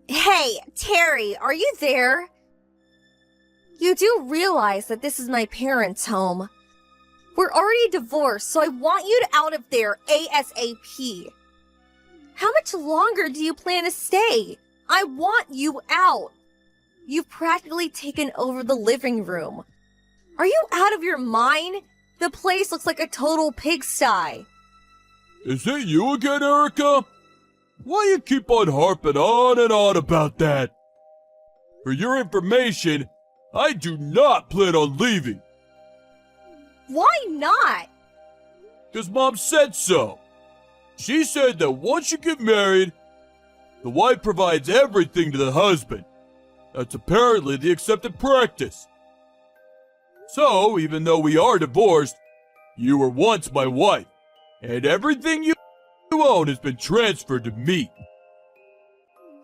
Hey, Terry, are you there? You do realize that this is my parents' home. We're already divorced, so I want you out of there ASAP. How much longer do you plan to stay? I want you out. You've practically taken over the living room. Are you out of your mind? The place looks like a total pigsty. Is it you again, Erica? Why you keep on harping on and on about that? For your information, I do not plan on leaving. Why not? 'Cause Mom said so. She said that once you get married, the wife provides everything to the husband. That's apparently the accepted practice. So, even though we are divorced, you were once my wife, and everything you own has been transferred to me.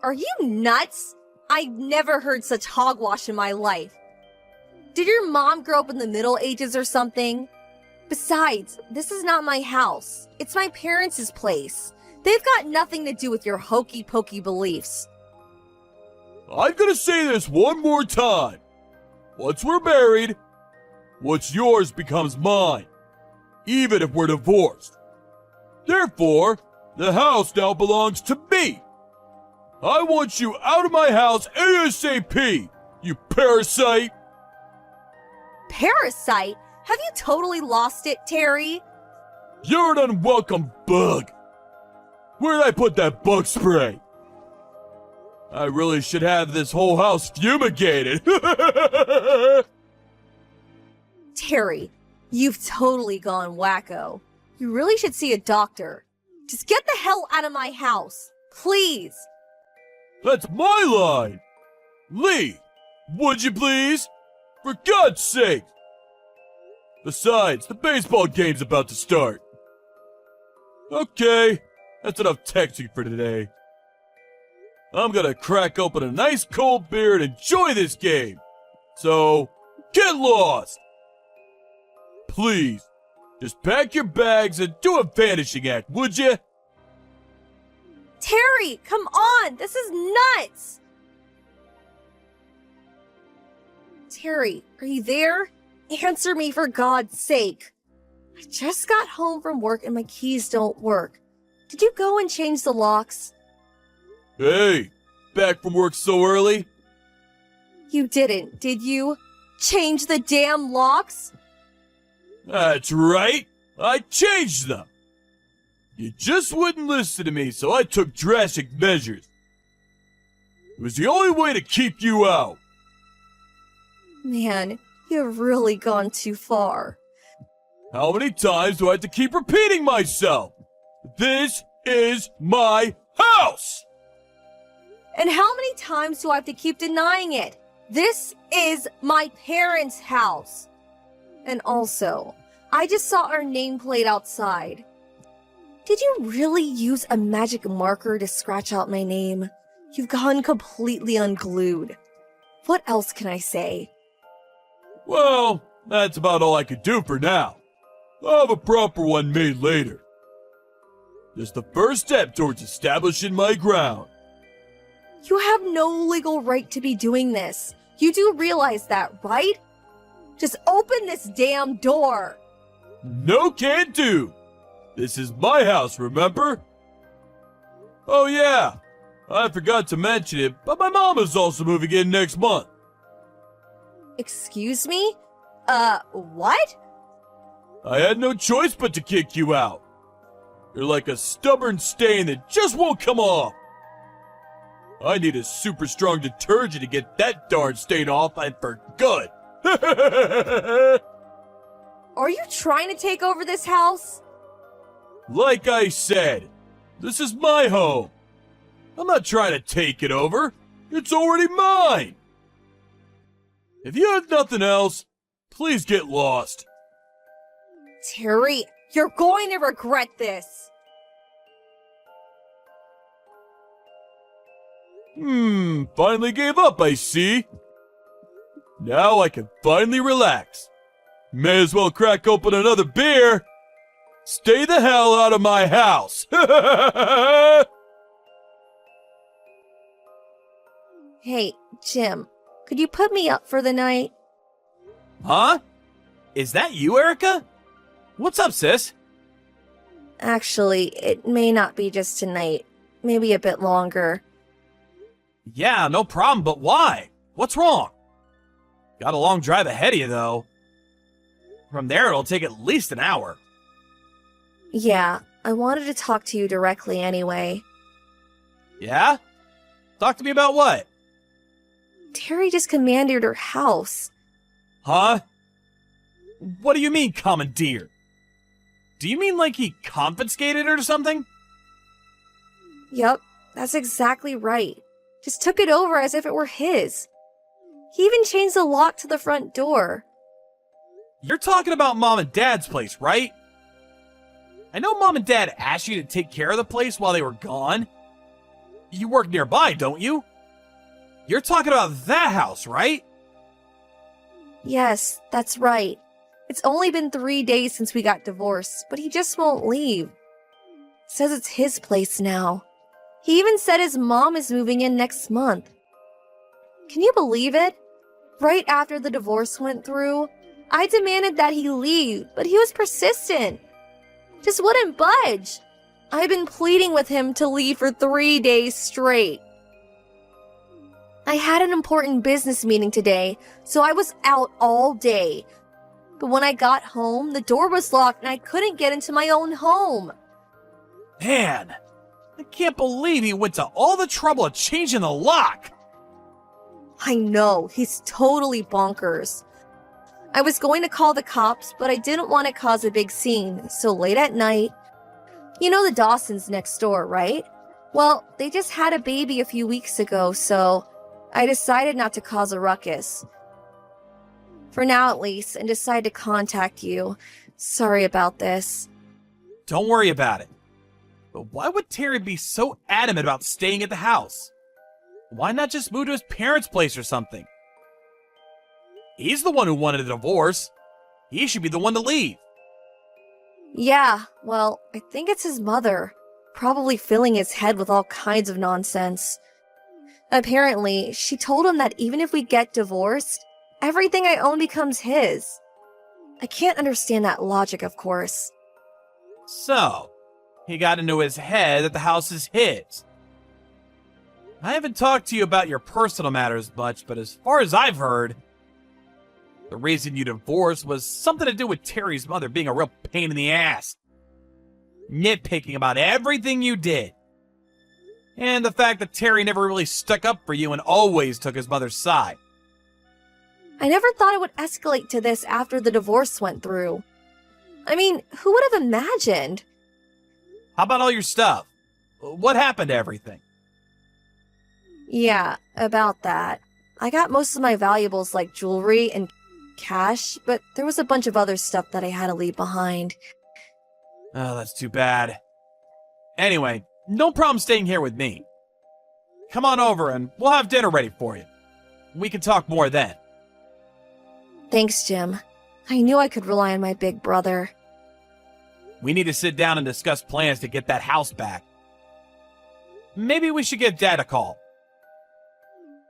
Are you nuts? I've never heard such hogwash in my life. Did your mom grow up in the Middle Ages or something? Besides, this is not my house. It's my parents' place. They've got nothing to do with your hokey-pokey beliefs. I'm gonna say this one more time. Once we're married, what's yours becomes mine, even if we're divorced. Therefore, the house now belongs to me. I want you out of my house ASAP, you parasite! Parasite? Have you totally lost it, Terry? You're an unwelcome bug. Where did I put that bug spray? I really should have this whole house fumigated. Terry, you've totally gone wacko. You really should see a doctor. Just get the hell out of my house, please. That's my line. Lee, would you please? For God's sake. Besides, the baseball game's about to start. Okay, that's enough texting for today. I'm gonna crack open a nice cold beer and enjoy this game. So, get lost! Please, just pack your bags and do a vanishing act, would you? Terry, come on, this is nuts! Terry, are you there? Answer me for God's sake. I just got home from work and my keys don't work. Did you go and change the locks? Hey, back from work so early? You didn't, did you? Change the damn locks? That's right, I changed them. You just wouldn't listen to me, so I took drastic measures. It was the only way to keep you out. Man, you've really gone too far. How many times do I have to keep repeating myself? This is my house! And how many times do I have to keep denying it? This is my parents' house. And also, I just saw our nameplate outside. Did you really use a magic marker to scratch out my name? You've gone completely unglued. What else can I say? Well, that's about all I could do for now. I'll have a proper one made later. Just the first step towards establishing my ground. You have no legal right to be doing this. You do realize that, right? Just open this damn door. No can do. This is my house, remember? Oh yeah, I forgot to mention it, but my mom is also moving in next month. Excuse me? What? I had no choice but to kick you out. You're like a stubborn stain that just won't come off. I need a super strong detergent to get that darn stain off and for good. Are you trying to take over this house? Like I said, this is my home. I'm not trying to take it over. It's already mine. If you have nothing else, please get lost. Terry, you're going to regret this. Finally gave up, I see. Now I can finally relax. May as well crack open another beer. Stay the hell out of my house. Hey, Jim, could you put me up for the night? Huh? Is that you, Erica? What's up, sis? Actually, it may not be just tonight. Maybe a bit longer. Yeah, no problem, but why? What's wrong? Got a long drive ahead of you, though. From there, it'll take at least an hour. Yeah, I wanted to talk to you directly anyway. Yeah? Talk to me about what? Terry just commanded her house. Huh? What do you mean, commandeer? Do you mean like he confiscated it or something? Yup, that's exactly right. Just took it over as if it were his. He even changed the lock to the front door. You're talking about Mom and Dad's place, right? I know Mom and Dad asked you to take care of the place while they were gone. You work nearby, don't you? You're talking about that house, right? Yes, that's right. It's only been 3 days since we got divorced, but he just won't leave. Says it's his place now. He even said his mom is moving in next month. Can you believe it? Right after the divorce went through, I demanded that he leave, but he was persistent. Just wouldn't budge. I've been pleading with him to leave for 3 days straight. I had an important business meeting today, so I was out all day. But when I got home, the door was locked and I couldn't get into my own home. Man, I can't believe he went to all the trouble of changing the lock. I know, he's totally bonkers. I was going to call the cops, but I didn't want to cause a big scene, so late at night. You know the Dawsons next door, right? Well, they just had a baby a few weeks ago, so I decided not to cause a ruckus. For now at least, and decided to contact you. Sorry about this. Don't worry about it. But why would Terry be so adamant about staying at the house? Why not just move to his parents' place or something? He's the one who wanted a divorce. He should be the one to leave. Yeah, well, I think it's his mother. Probably filling his head with all kinds of nonsense. Apparently, she told him that even if we get divorced, everything I own becomes his. I can't understand that logic, of course. So, he got into his head that the house is his. I haven't talked to you about your personal matters much, but as far as I've heard, the reason you divorced was something to do with Terry's mother being a real pain in the ass. Nitpicking about everything you did. And the fact that Terry never really stuck up for you and always took his mother's side. I never thought it would escalate to this after the divorce went through. I mean, who would have imagined? How about all your stuff? What happened to everything? Yeah, about that. I got most of my valuables like jewelry and cash, but there was a bunch of other stuff that I had to leave behind. Oh, that's too bad. Anyway, no problem staying here with me. Come on over and we'll have dinner ready for you. We can talk more then. Thanks, Jim. I knew I could rely on my big brother. We need to sit down and discuss plans to get that house back. Maybe we should give Dad a call.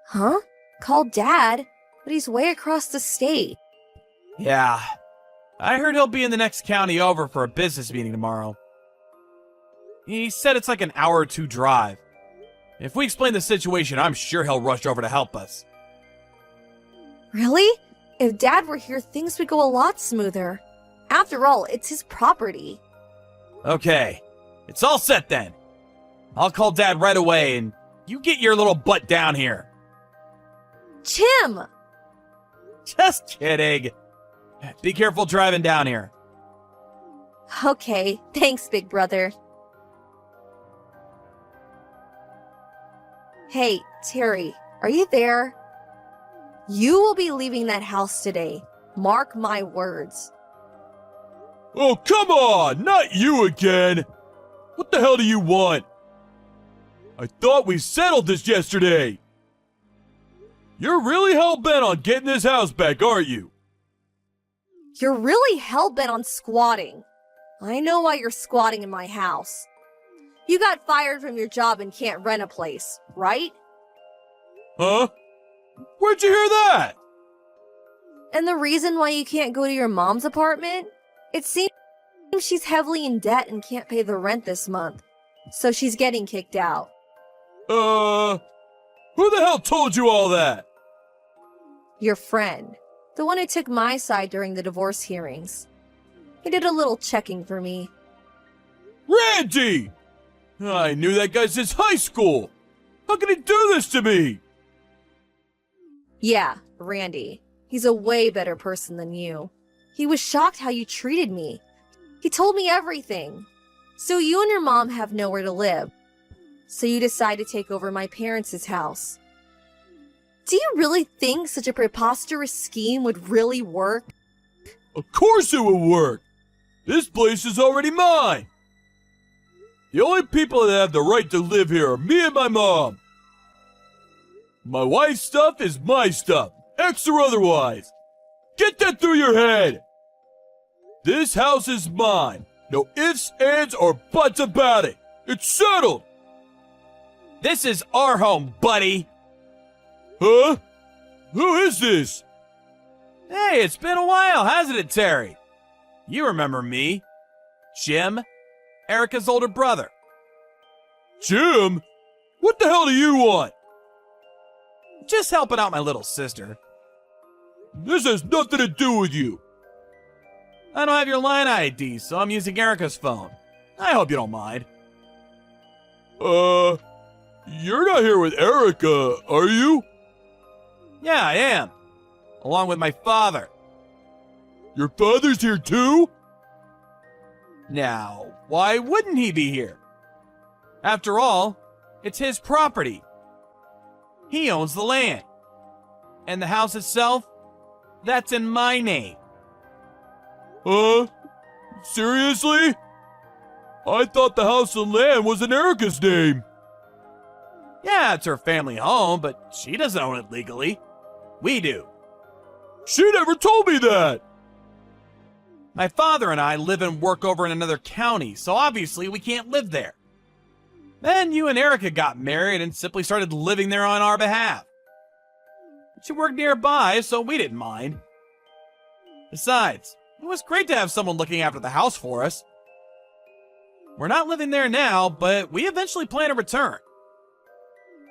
Huh? Call Dad? But he's way across the state. Yeah, I heard he'll be in the next county over for a business meeting tomorrow. He said it's like an hour or two drive. If we explain the situation, I'm sure he'll rush over to help us. Really? If Dad were here, things would go a lot smoother. After all, it's his property. Okay, it's all set then. I'll call Dad right away and you get your little butt down here. Jim! Just kidding. Be careful driving down here. Okay, thanks, big brother. Hey, Terry, are you there? You will be leaving that house today. Mark my words. Oh, come on! Not you again! What the hell do you want? I thought we settled this yesterday! You're really hell-bent on getting this house back, aren't you? You're really hell-bent on squatting. I know why you're squatting in my house. You got fired from your job and can't rent a place, right? Huh? Where'd you hear that? And the reason why you can't go to your mom's apartment? It seems she's heavily in debt and can't pay the rent this month. So she's getting kicked out. Who the hell told you all that? Your friend. The one who took my side during the divorce hearings. He did a little checking for me. Randy! I knew that guy since high school. How can he do this to me? Yeah, Randy. He's a way better person than you. He was shocked how you treated me. He told me everything. So you and your mom have nowhere to live. So you decide to take over my parents' house. Do you really think such a preposterous scheme would really work? Of course it would work. This place is already mine. The only people that have the right to live here are me and my mom. My wife's stuff is my stuff, ex or otherwise. Get that through your head. This house is mine. No ifs, ands, or buts about it. It's settled. This is our home, buddy. Huh? Who is this? Hey, it's been a while, hasn't it, Terry? You remember me. Jim, Erica's older brother. Jim? What the hell do you want? Just helping out my little sister. This has nothing to do with you. I don't have your line ID, so I'm using Erica's phone. I hope you don't mind. You're not here with Erica, are you? Yeah, I am. Along with my father. Your father's here too? Now, why wouldn't he be here? After all, it's his property. He owns the land. And the house itself, that's in my name. Seriously? I thought the house and land was in Erica's name. Yeah, it's her family home, but she doesn't own it legally. We do. She never told me that. My father and I live and work over in another county, so obviously we can't live there. Then you and Erica got married and simply started living there on our behalf. She worked nearby, so we didn't mind. Besides, it was great to have someone looking after the house for us. We're not living there now, but we eventually plan to return.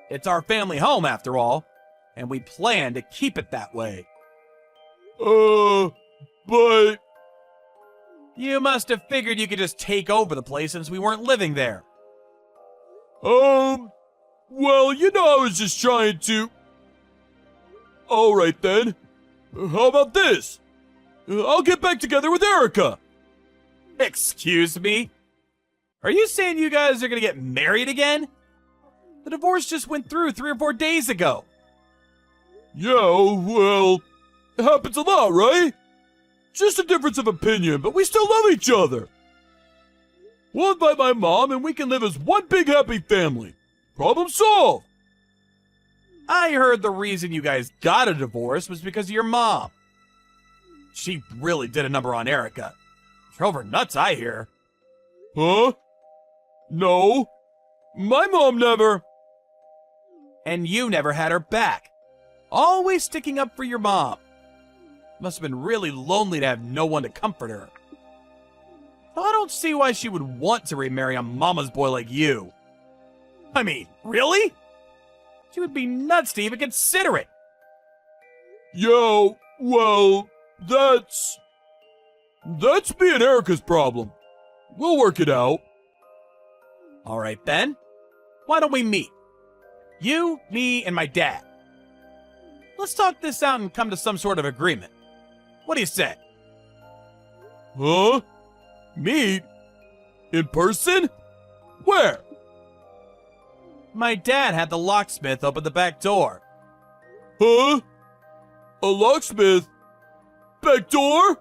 It's our family home, after all, and we plan to keep it that way. But... You must have figured you could just take over the place since we weren't living there. Well, you know, I was just trying to... Alright then. How about this? I'll get back together with Erica. Excuse me? Are you saying you guys are gonna get married again? The divorce just went through 3 or 4 days ago. Yeah, well, it happens a lot, right? Just a difference of opinion, but we still love each other. We'll invite my mom and we can live as one big happy family. Problem solved. I heard the reason you guys got a divorce was because of your mom. She really did a number on Erica. Drove her nuts, I hear. Huh? No. My mom never. And you never had her back. Always sticking up for your mom. Must have been really lonely to have no one to comfort her. I don't see why she would want to remarry a mama's boy like you. I mean, really? She would be nuts to even consider it. Yo, well, that's me and Erica's problem. We'll work it out. All right, then. Why don't we meet? You, me, and my dad. Let's talk this out and come to some sort of agreement. What do you say? Huh? Meet? In person? Where? My dad had the locksmith open the back door. Huh? A locksmith? Back door?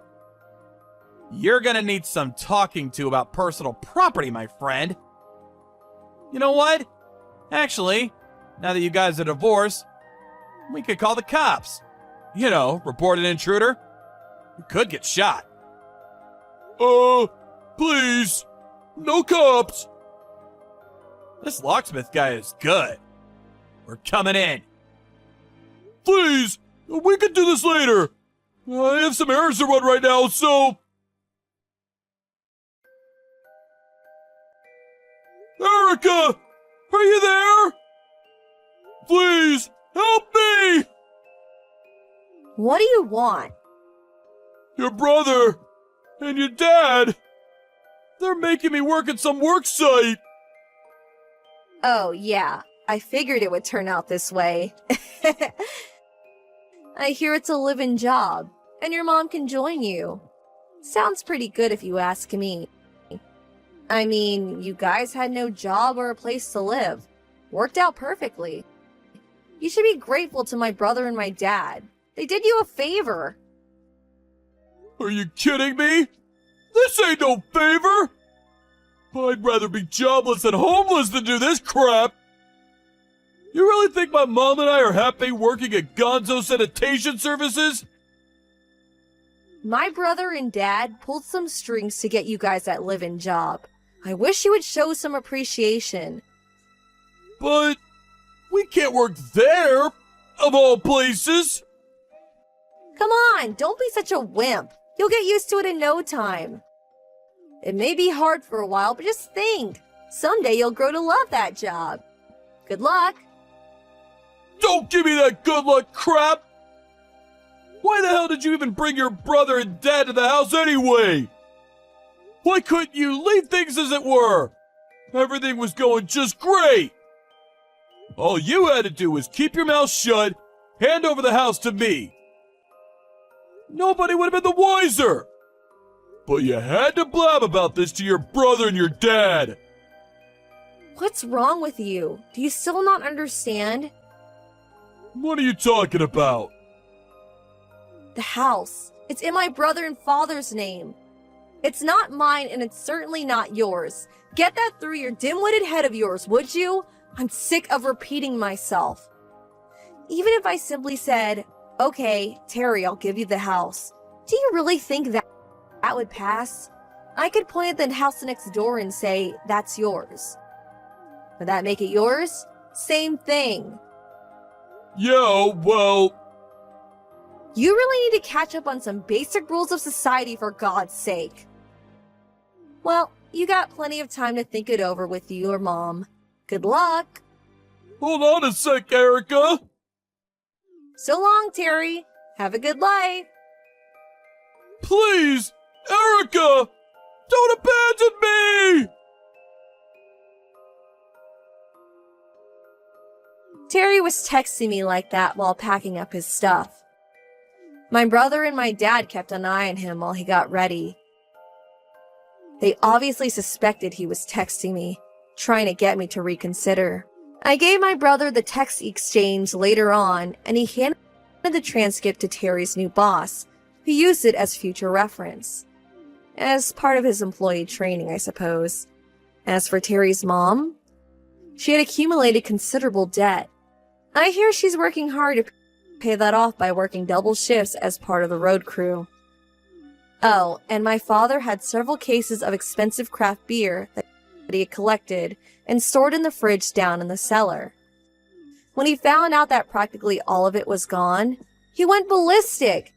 You're gonna need some talking to about personal property, my friend. You know what? Actually, now that you guys are divorced, we could call the cops. You know, report an intruder. You could get shot. Please. No cops. This locksmith guy is good. We're coming in. Please! We can do this later! I have some errands to run right now, so... Erica! Are you there? Please, help me! What do you want? Your brother and your dad, they're making me work at some work site. Oh, yeah. I figured it would turn out this way. I hear it's a live-in job, and your mom can join you. Sounds pretty good if you ask me. I mean, you guys had no job or a place to live. Worked out perfectly. You should be grateful to my brother and my dad. They did you a favor. Are you kidding me? This ain't no favor! I'd rather be jobless and homeless than do this crap! You really think my mom and I are happy working at Gonzo Sanitation Services? My brother and dad pulled some strings to get you guys that live-in job. I wish you would show some appreciation. But we can't work there, of all places! Come on, don't be such a wimp. You'll get used to it in no time. It may be hard for a while, but just think. Someday you'll grow to love that job. Good luck. Don't give me that good luck crap! Why the hell did you even bring your brother and dad to the house anyway? Why couldn't you leave things as it were? Everything was going just great! All you had to do was keep your mouth shut, hand over the house to me. Nobody would have been the wiser! But you had to blab about this to your brother and your dad! What's wrong with you? Do you still not understand? What are you talking about? The house. It's in my brother and father's name. It's not mine and it's certainly not yours. Get that through your dim-witted head of yours, would you? I'm sick of repeating myself. Even if I simply said, okay, Terry, I'll give you the house. Do you really think that would pass? I could point at the house next door and say, that's yours. Would that make it yours? Same thing. Yeah, well... You really need to catch up on some basic rules of society for God's sake. Well, you got plenty of time to think it over with your mom. Good luck. Hold on a sec, Erica! So long, Terry. Have a good life. Please! Erica! Don't abandon me! Terry was texting me like that while packing up his stuff. My brother and my dad kept an eye on him while he got ready. They obviously suspected he was texting me, trying to get me to reconsider. I gave my brother the text exchange later on, and he handed the transcript to Terry's new boss, who used it as future reference. As part of his employee training, I suppose. As for Terry's mom, she had accumulated considerable debt. I hear she's working hard to pay that off by working double shifts as part of the road crew. Oh, and my father had several cases of expensive craft beer that he had collected and stored in the fridge down in the cellar. When he found out that practically all of it was gone, he went ballistic.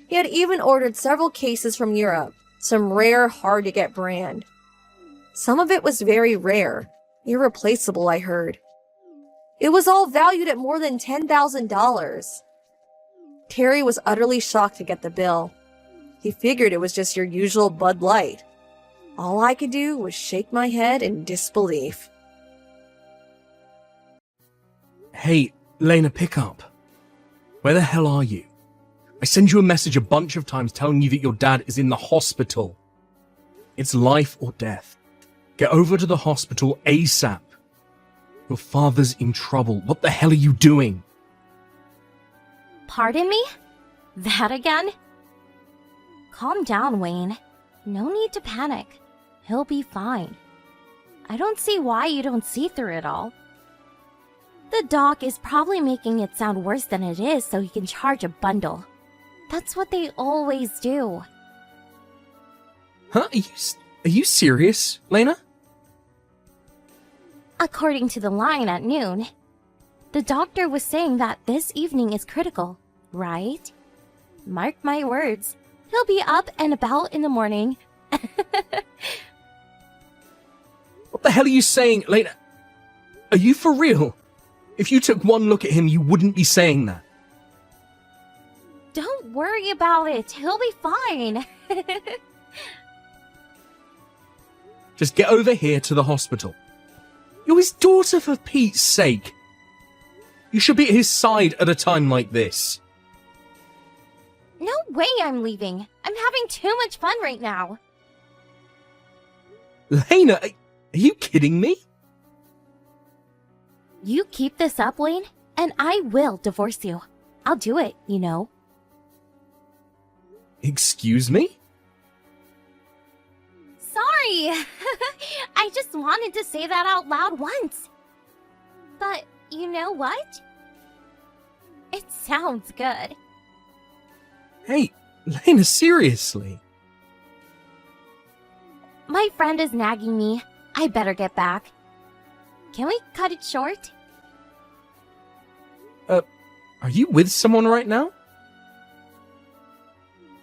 He had even ordered several cases from Europe, some rare, hard-to-get brand. Some of it was very rare, irreplaceable, I heard. It was all valued at more than $10,000. Terry was utterly shocked to get the bill. He figured it was just your usual Bud Light. All I could do was shake my head in disbelief. Hey, Lena, pick up. Where the hell are you? I send you a message a bunch of times telling you that your dad is in the hospital. It's life or death. Get over to the hospital ASAP. Your father's in trouble. What the hell are you doing? Pardon me? That again? Calm down, Wayne. No need to panic. He'll be fine. I don't see why you don't see through it all. The doc is probably making it sound worse than it is so he can charge a bundle. That's what they always do. Huh? Are you serious, Lena? According to the line at noon. The doctor was saying that this evening is critical, right? Mark my words. He'll be up and about in the morning. What the hell are you saying, Lena? Are you for real? If you took one look at him, you wouldn't be saying that. Don't worry about it. He'll be fine. Just get over here to the hospital. You're his daughter, for Pete's sake. You should be at his side at a time like this. No way I'm leaving. I'm having too much fun right now. Lena, are you kidding me? You keep this up, Wayne, and I will divorce you. I'll do it, you know. Excuse me? Sorry. I just wanted to say that out loud once. But you know what? It sounds good. Hey, Lena, seriously. My friend is nagging me. I better get back. Can we cut it short? Are you with someone right now?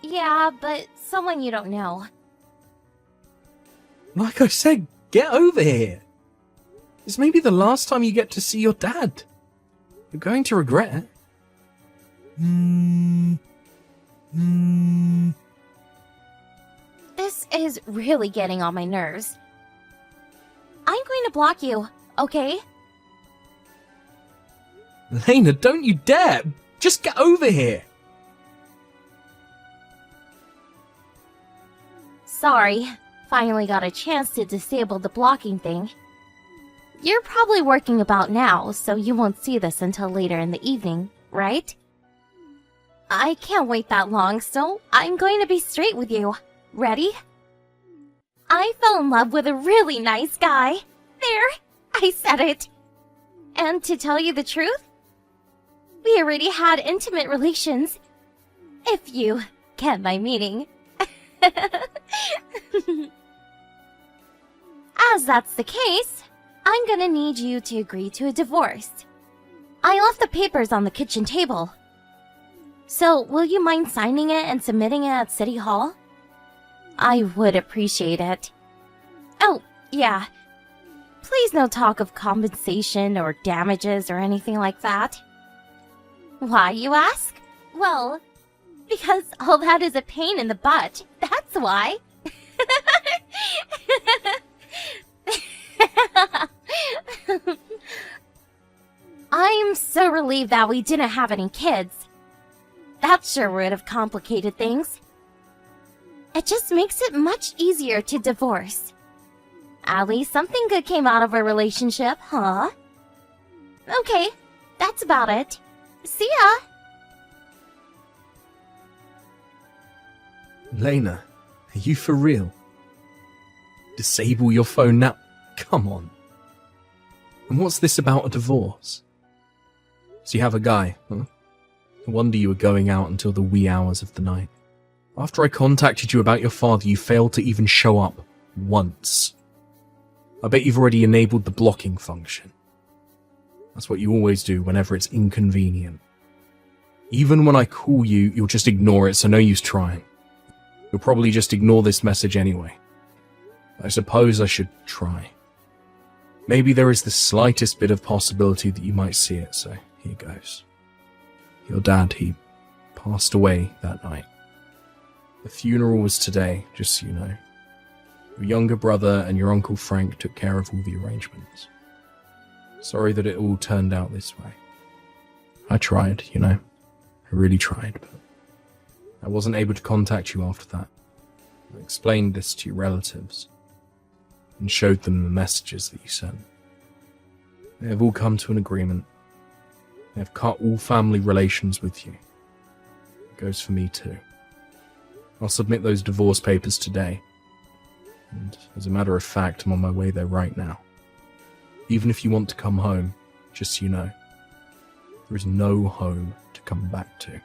Yeah, but someone you don't know. Like I said, get over here. This may be the last time you get to see your dad. You're going to regret it. This is really getting on my nerves. I'm going to block you, okay? Lena, don't you dare! Just get over here! Sorry. Finally got a chance to disable the blocking thing. You're probably working about now, so you won't see this until later in the evening, right? I can't wait that long, so I'm going to be straight with you. Ready? I fell in love with a really nice guy. There, I said it. And to tell you the truth, we already had intimate relations. If you get my meaning. As that's the case, I'm gonna need you to agree to a divorce. I left the papers on the kitchen table. So, will you mind signing it and submitting it at City Hall? I would appreciate it. Oh, yeah. Please no talk of compensation or damages or anything like that. Why, you ask? Well, because all that is a pain in the butt. That's why. I'm so relieved that we didn't have any kids. That sure would have complicated things. It just makes it much easier to divorce. At least something good came out of our relationship, huh? Okay, that's about it. See ya! Lena, are you for real? Disable your phone now? Come on. And what's this about a divorce? So you have a guy, huh? No wonder you were going out until the wee hours of the night. After I contacted you about your father, you failed to even show up once. I bet you've already enabled the blocking function. That's what you always do whenever it's inconvenient. Even when I call you, you'll just ignore it, so no use trying. You'll probably just ignore this message anyway. I suppose I should try. Maybe there is the slightest bit of possibility that you might see it, so here goes. Your dad, he passed away that night. The funeral was today, just so you know. Your younger brother and your Uncle Frank took care of all the arrangements. Sorry that it all turned out this way. I tried, you know. I really tried, but I wasn't able to contact you after that. I explained this to your relatives and showed them the messages that you sent. They have all come to an agreement. They have cut all family relations with you. It goes for me too. I'll submit those divorce papers today. And as a matter of fact, I'm on my way there right now. Even if you want to come home, just so you know, there is no home to come back to.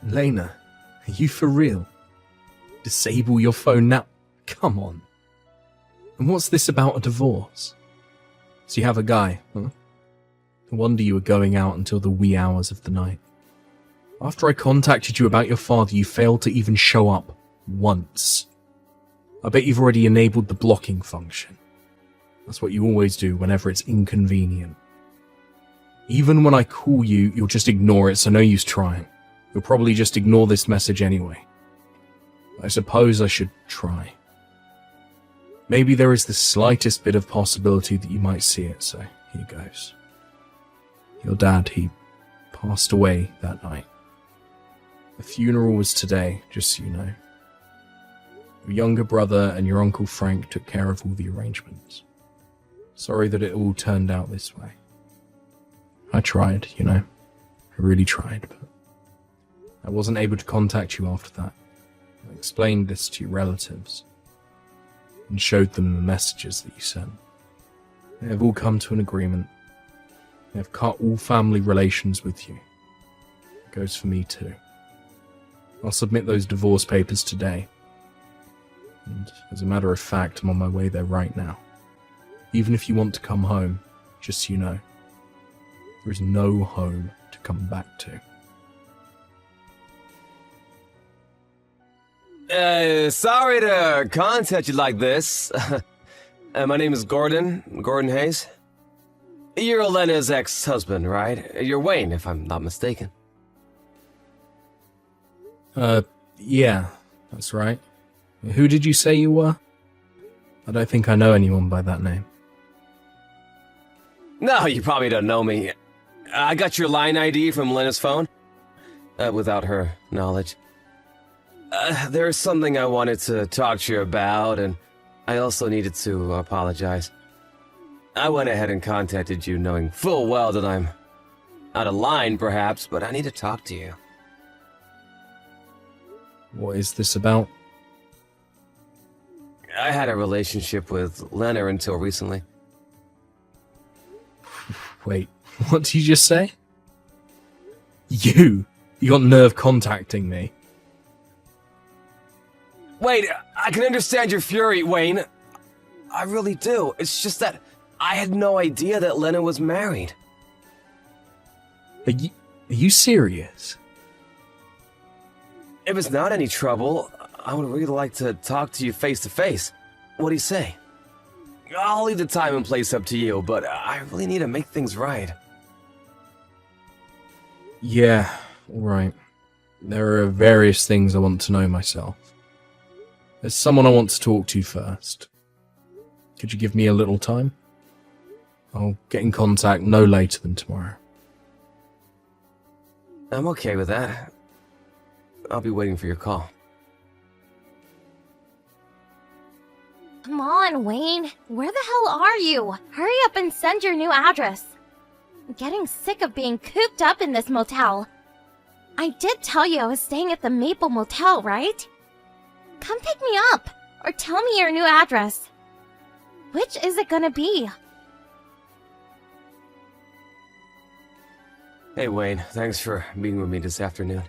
Lena, are you for real? Disable your phone now? Come on. And what's this about a divorce? So you have a guy, huh? No wonder you were going out until the wee hours of the night. After I contacted you about your father, you failed to even show up once. I bet you've already enabled the blocking function. That's what you always do whenever it's inconvenient. Even when I call you, you'll just ignore it, so no use trying. You'll probably just ignore this message anyway. I suppose I should try. Maybe there is the slightest bit of possibility that you might see it, so here goes. Your dad, he passed away that night. The funeral was today, just so you know. Your younger brother and your Uncle Frank took care of all the arrangements. Sorry that it all turned out this way. I tried, you know. I really tried, but I wasn't able to contact you after that. I explained this to your relatives and showed them the messages that you sent. They have all come to an agreement. They have cut all family relations with you. It goes for me too. I'll submit those divorce papers today. And as a matter of fact, I'm on my way there right now. Even if you want to come home, just so you know, there is no home to come back to. Sorry to contact you like this. My name is Gordon Hayes. You're Elena's ex-husband, right? You're Wayne, if I'm not mistaken. Yeah, that's right. Who did you say you were? I don't think I know anyone by that name. No, you probably don't know me. I got your line ID from Lena's phone, without her knowledge. There's something I wanted to talk to you about, and I also needed to apologize. I went ahead and contacted you knowing full well that I'm out of line, perhaps, but I need to talk to you. What is this about? I had a relationship with Lena until recently. Wait, what did you just say? You got nerve contacting me. Wait, I can understand your fury, Wayne. I really do. It's just that I had no idea that Lena was married. Are you serious? If it's not any trouble, I would really like to talk to you face to face. What do you say? I'll leave the time and place up to you, but I really need to make things right. Yeah, alright. There are various things I want to know myself. There's someone I want to talk to first. Could you give me a little time? I'll get in contact no later than tomorrow. I'm okay with that. I'll be waiting for your call. Come on, Wayne. Where the hell are you? Hurry up and send your new address. I'm getting sick of being cooped up in this motel. I did tell you I was staying at the Maple Motel, right? Come pick me up, or tell me your new address. Which is it gonna be? Hey, Wayne. Thanks for being with me this afternoon.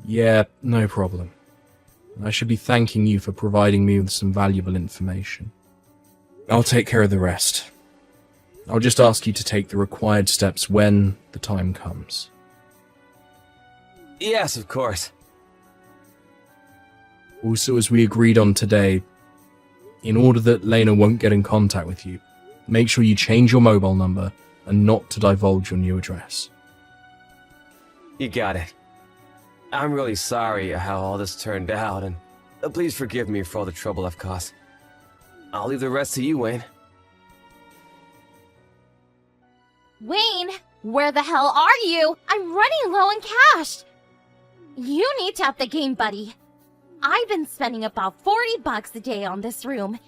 Yeah, no problem. I should be thanking you for providing me with some valuable information. I'll take care of the rest. I'll just ask you to take the required steps when the time comes. Yes, of course. Also, as we agreed on today, in order that Lena won't get in contact with you, make sure you change your mobile number and not to divulge your new address. You got it. I'm really sorry how all this turned out, and please forgive me for all the trouble I've caused. I'll leave the rest to you, Wayne. Wayne, where the hell are you? I'm running low on cash. You need to up the game, buddy. I've been spending about $40 a day on this room,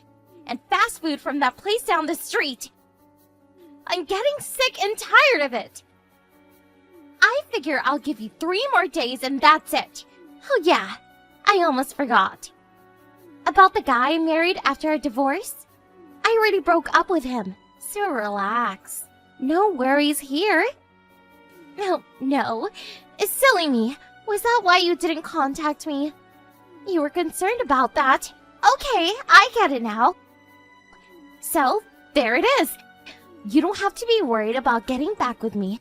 and fast food from that place down the street. I'm getting sick and tired of it. I figure I'll give you 3 more days and that's it. Oh yeah, I almost forgot. About the guy I married after a divorce? I already broke up with him, so relax. No worries here. No. It's silly me. Was that why you didn't contact me? You were concerned about that. Okay, I get it now. So, there it is. You don't have to be worried about getting back with me.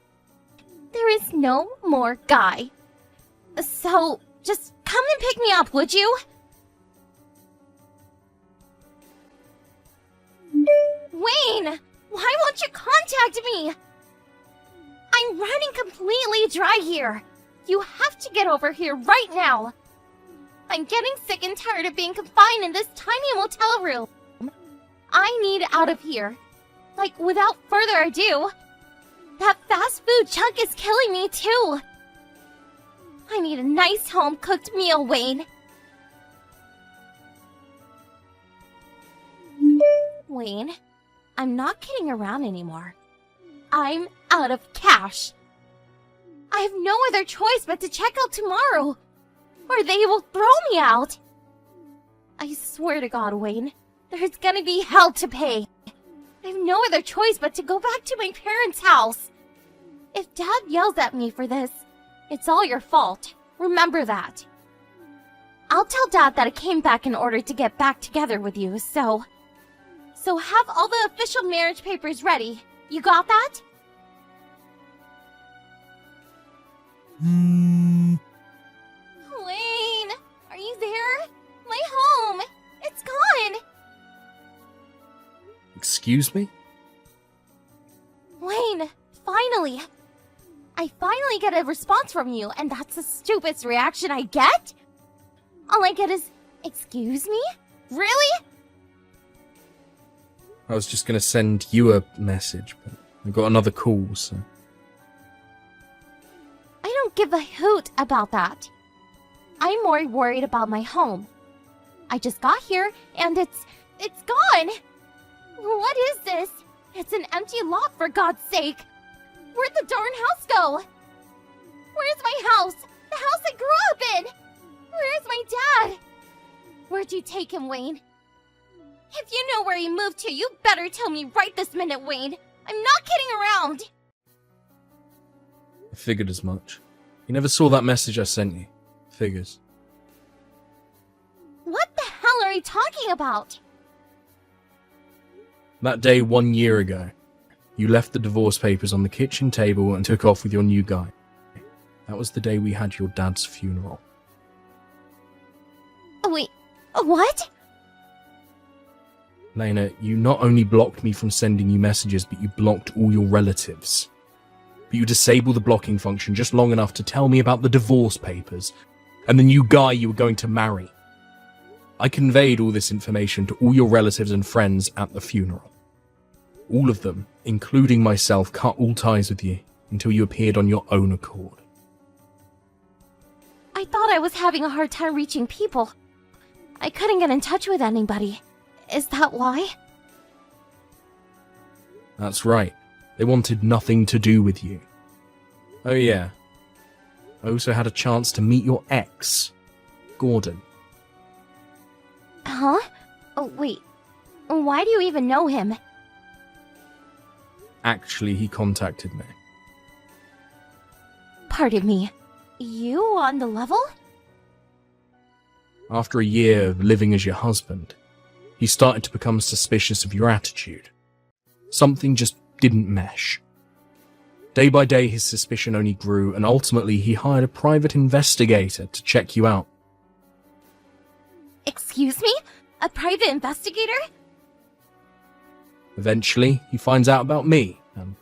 There is no more Guy. So, just come and pick me up, would you? Wayne! Why won't you contact me? I'm running completely dry here. You have to get over here right now. I'm getting sick and tired of being confined in this tiny motel room. I need out of here. Like, without further ado. That fast food chunk is killing me, too. I need a nice home-cooked meal, Wayne. Wayne, I'm not kidding around anymore. I'm out of cash. I have no other choice but to check out tomorrow, or they will throw me out. I swear to God, Wayne, there's gonna be hell to pay. I have no other choice but to go back to my parents' house. If Dad yells at me for this, it's all your fault. Remember that. I'll tell Dad that I came back in order to get back together with you, so have all the official marriage papers ready. You got that? Wayne, are you there? My home! It's gone! Excuse me? Wayne, finally! I finally get a response from you, and that's the stupidest reaction I get? All I get is, excuse me? Really? I was just gonna send you a message, but I got another call, so... I don't give a hoot about that. I'm more worried about my home. I just got here, and it's gone! What is this? It's an empty lot, for God's sake! Where'd the darn house go? Where's my house? The house I grew up in! Where's my dad? Where'd you take him, Wayne? If you know where he moved to, you better tell me right this minute, Wayne. I'm not kidding around. I figured as much. You never saw that message I sent you. Figures. What the hell are you talking about? That day 1 year ago, you left the divorce papers on the kitchen table and took off with your new guy. That was the day we had your dad's funeral. Wait, what? Lena, you not only blocked me from sending you messages, but you blocked all your relatives. But you disabled the blocking function just long enough to tell me about the divorce papers and the new guy you were going to marry. I conveyed all this information to all your relatives and friends at the funeral. All of them, including myself, cut all ties with you until you appeared on your own accord. I thought I was having a hard time reaching people. I couldn't get in touch with anybody. Is that why? That's right. They wanted nothing to do with you. Oh yeah. I also had a chance to meet your ex, Gordon. Huh? Oh, wait. Why do you even know him? Actually, he contacted me. Pardon me. You on the level? After a year of living as your husband, he started to become suspicious of your attitude. Something just didn't mesh. Day by day, his suspicion only grew, and ultimately he hired a private investigator to check you out. Excuse me? A private investigator? Eventually, he finds out about me, and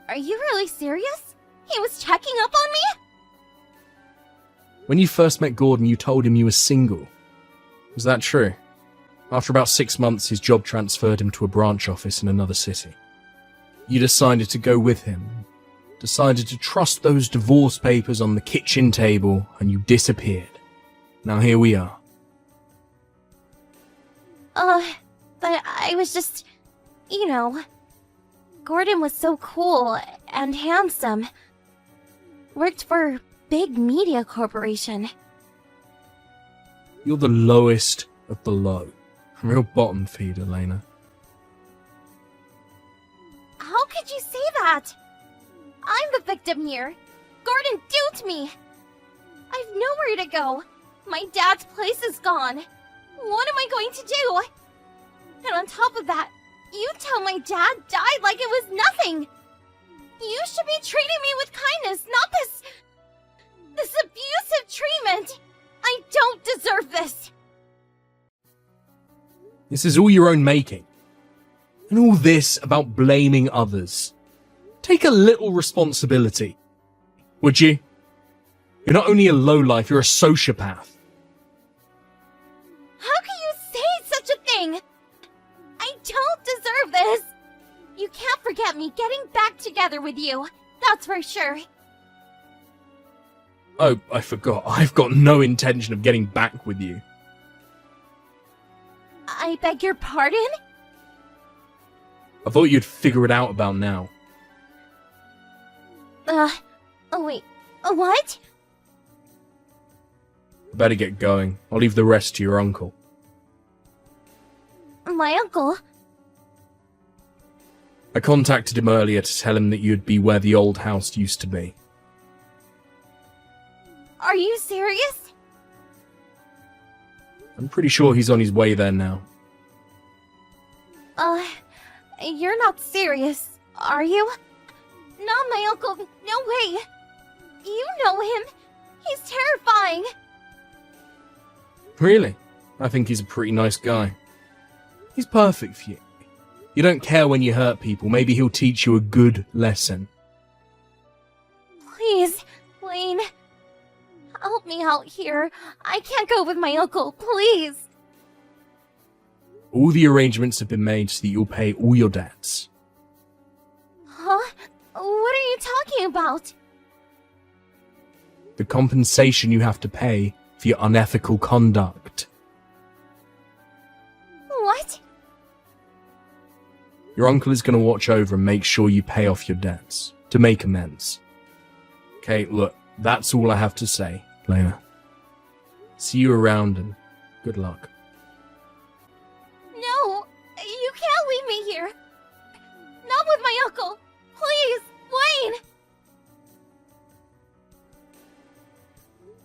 Are you really serious? He was checking up on me? when you first met Gordon, you told him you were single. Was that true? After about 6 months, his job transferred him to a branch office in another city. You decided to go with him, decided to trust those divorce papers on the kitchen table, and you disappeared. Now here we are. But I was just, Gordon was so cool and handsome. Worked for a big media corporation. You're the lowest of the low. Real bottom feeder, Lena. How could you say that? I'm the victim here. Gordon duped me. I've nowhere to go. My dad's place is gone. What am I going to do? And on top of that, you tell my dad died like it was nothing. You should be treating me with kindness, not this abusive treatment. I don't deserve this. This is all your own making. And all this about blaming others. Take a little responsibility. Would you? You're not only a lowlife, you're a sociopath. How can you say such a thing? I don't deserve this. You can't forget me getting back together with you. That's for sure. Oh, I forgot. I've got no intention of getting back with you. I beg your pardon? I thought you'd figure it out about now. Oh wait, what? I better get going. I'll leave the rest to your uncle. My uncle? I contacted him earlier to tell him that you'd be where the old house used to be. Are you serious? I'm pretty sure he's on his way there now. You're not serious, are you? Not my uncle, no way. You know him. He's terrifying. Really? I think he's a pretty nice guy. He's perfect for you. You don't care when you hurt people. Maybe he'll teach you a good lesson. Please, Wayne. Help me out here. I can't go with my uncle, please. All the arrangements have been made so that you'll pay all your debts. Huh? What are you talking about? The compensation you have to pay for your unethical conduct. What? Your uncle is going to watch over and make sure you pay off your debts to make amends. Okay, look, that's all I have to say, Lena. See you around and good luck. No, you can't leave me here. Not with my uncle. Please, Wayne.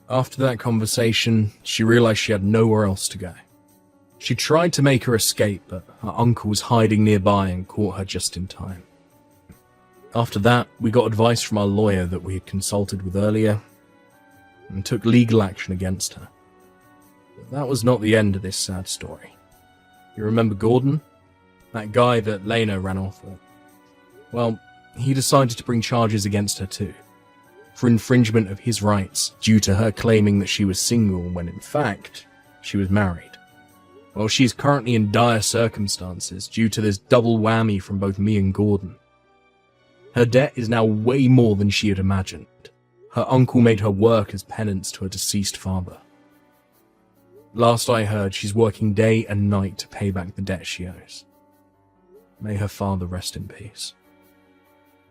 After that conversation, she realized she had nowhere else to go. She tried to make her escape, but her uncle was hiding nearby and caught her just in time. After that, we got advice from our lawyer that we had consulted with earlier, and took legal action against her. But that was not the end of this sad story. You remember Gordon? That guy that Lena ran off with? Well, he decided to bring charges against her too, for infringement of his rights due to her claiming that she was single when in fact, she was married. Well, she's currently in dire circumstances due to this double whammy from both me and Gordon. Her debt is now way more than she had imagined. Her uncle made her work as penance to her deceased father. Last I heard, she's working day and night to pay back the debt she owes. May her father rest in peace.